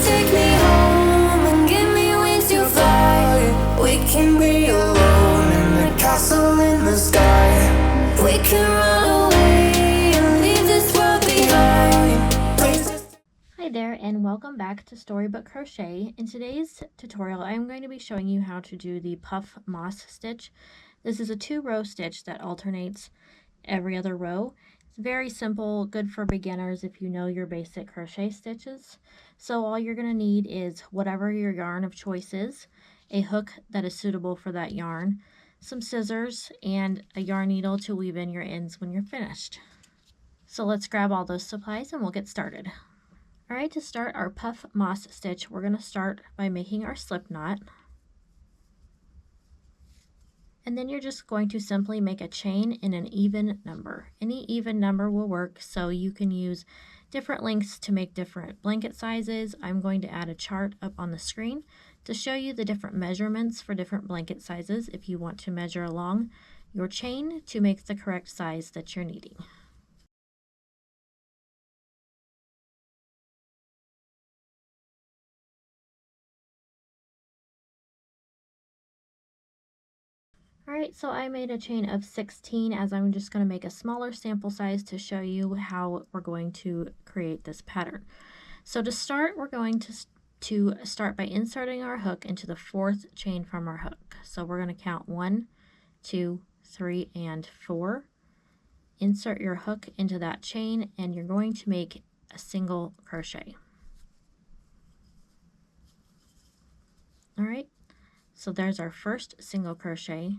take me home and give me wings to fly. We can be alone in a castle in the sky. We can run away and leave this world behind. Hi there, and welcome back to Storybook Crochet. In today's tutorial, I'm going to be showing you how to do the puff moss stitch. This is a 2-row stitch that alternates every other row. It's very simple, good for beginners if you know your basic crochet stitches. So all you're going to need is whatever your yarn of choice is, a hook that is suitable for that yarn, some scissors, and a yarn needle to weave in your ends when you're finished. So let's grab all those supplies and we'll get started. Alright, to start our puff moss stitch, we're going to start by making our slip knot. And then you're just going to simply make a chain in an even number. Any even number will work, so you can use different lengths to make different blanket sizes. I'm going to add a chart up on the screen to show you the different measurements for different blanket sizes if you want to measure along your chain to make the correct size that you're needing. Alright, so I made a chain of 16 as I'm just going to make a smaller sample size to show you how we're going to create this pattern. So to start, we're going to start by inserting our hook into the 4th chain from our hook. So we're going to count 1, 2, 3, and 4. Insert your hook into that chain and you're going to make a single crochet. Alright, so there's our first single crochet.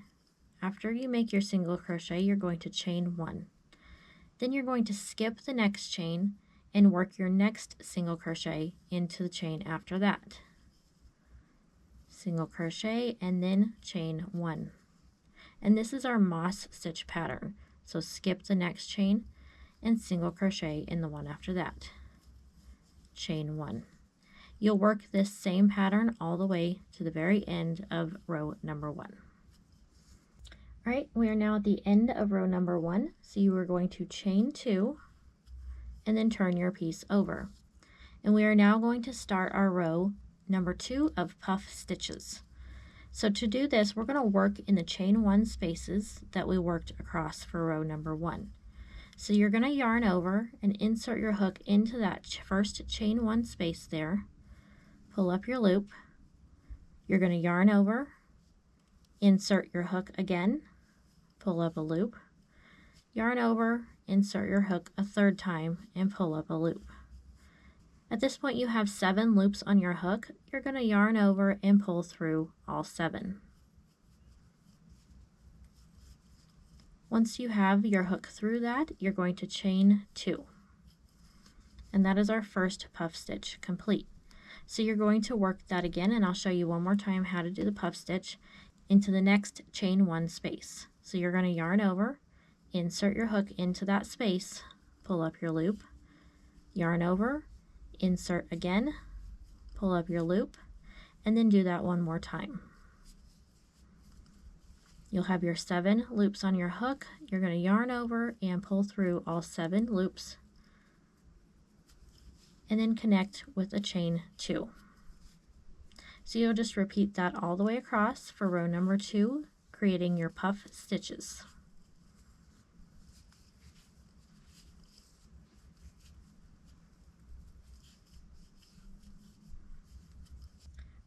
After you make your single crochet, you're going to chain 1. Then you're going to skip the next chain and work your next single crochet into the chain after that. Single crochet and then chain 1. And this is our moss stitch pattern. So skip the next chain and single crochet in the one after that. Chain 1. You'll work this same pattern all the way to the very end of row number 1. Alright, we are now at the end of row number 1, so you are going to chain 2 and then turn your piece over. And we are now going to start our row number 2 of puff stitches. So to do this, we're going to work in the chain 1 spaces that we worked across for row number 1. So you're going to yarn over and insert your hook into that first chain 1 space there, pull up your loop, you're going to yarn over, insert your hook again, pull up a loop, yarn over, insert your hook a 3rd time, and pull up a loop. At this point you have 7 loops on your hook. You're going to yarn over and pull through all 7. Once you have your hook through that, you're going to chain 2. And that is our first puff stitch complete. So you're going to work that again, and I'll show you one more time how to do the puff stitch into the next chain 1 space. So you're going to yarn over, insert your hook into that space, pull up your loop, yarn over, insert again, pull up your loop, and then do that one more time. You'll have your 7 loops on your hook. You're going to yarn over and pull through all 7 loops, and then connect with a chain 2. So you'll just repeat that all the way across for row number 2, creating your puff stitches.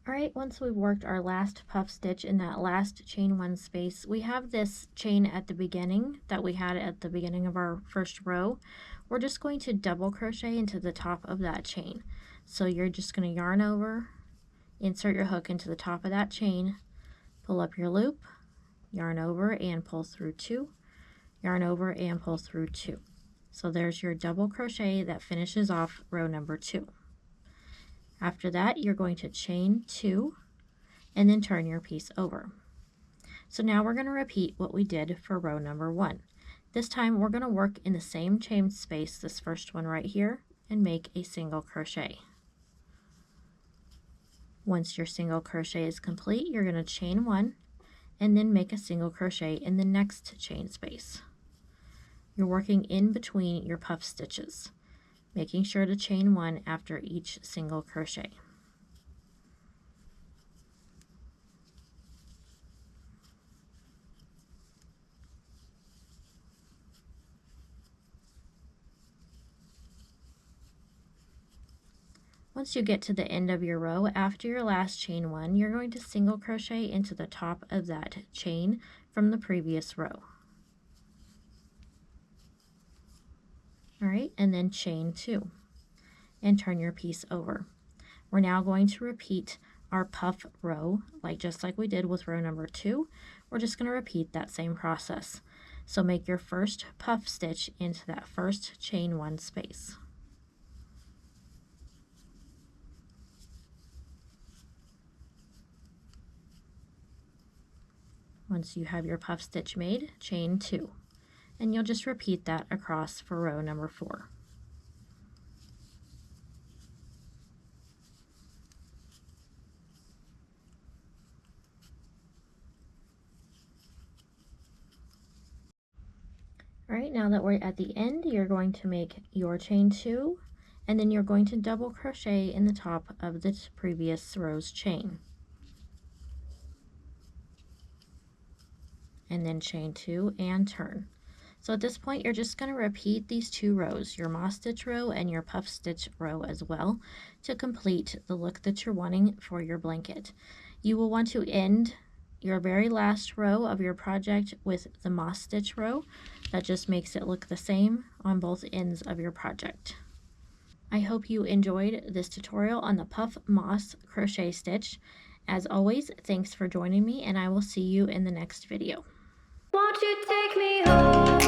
Alright, once we've worked our last puff stitch in that last chain 1 space, we have this chain at the beginning that we had at the beginning of our first row. We're just going to double crochet into the top of that chain. So you're just going to yarn over, insert your hook into the top of that chain, pull up your loop, yarn over and pull through 2, yarn over and pull through 2. So there's your double crochet that finishes off row number 2. After that, you're going to chain 2 and then turn your piece over. So now we're going to repeat what we did for row number 1. This time we're going to work in the same chain space, this first one right here, and make a single crochet. Once your single crochet is complete, you're going to chain 1 and then make a single crochet in the next chain space. You're working in between your puff stitches, making sure to chain 1 after each single crochet. Once you get to the end of your row, after your last chain one, you're going to single crochet into the top of that chain from the previous row. All right, and then chain 2 and turn your piece over. We're now going to repeat our puff row, just like we did with row number 2. We're just going to repeat that same process. So make your first puff stitch into that first chain 1 space. Once you have your puff stitch made, chain 2, and you'll just repeat that across for row number 4. All right, now that we're at the end, you're going to make your chain 2, and then you're going to double crochet in the top of the previous row's chain. And then chain 2 and turn. So at this point, you're just going to repeat these 2 rows, your moss stitch row and your puff stitch row as well, to complete the look that you're wanting for your blanket. You will want to end your very last row of your project with the moss stitch row. That just makes it look the same on both ends of your project. I hope you enjoyed this tutorial on the puff moss crochet stitch. As always, thanks for joining me, and I will see you in the next video. Won't you take me home?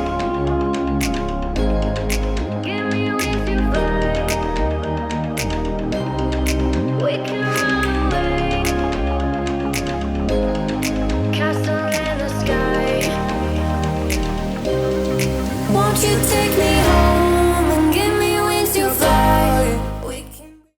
Get me with you, fly. We can run away. Castle in the sky. Won't you take me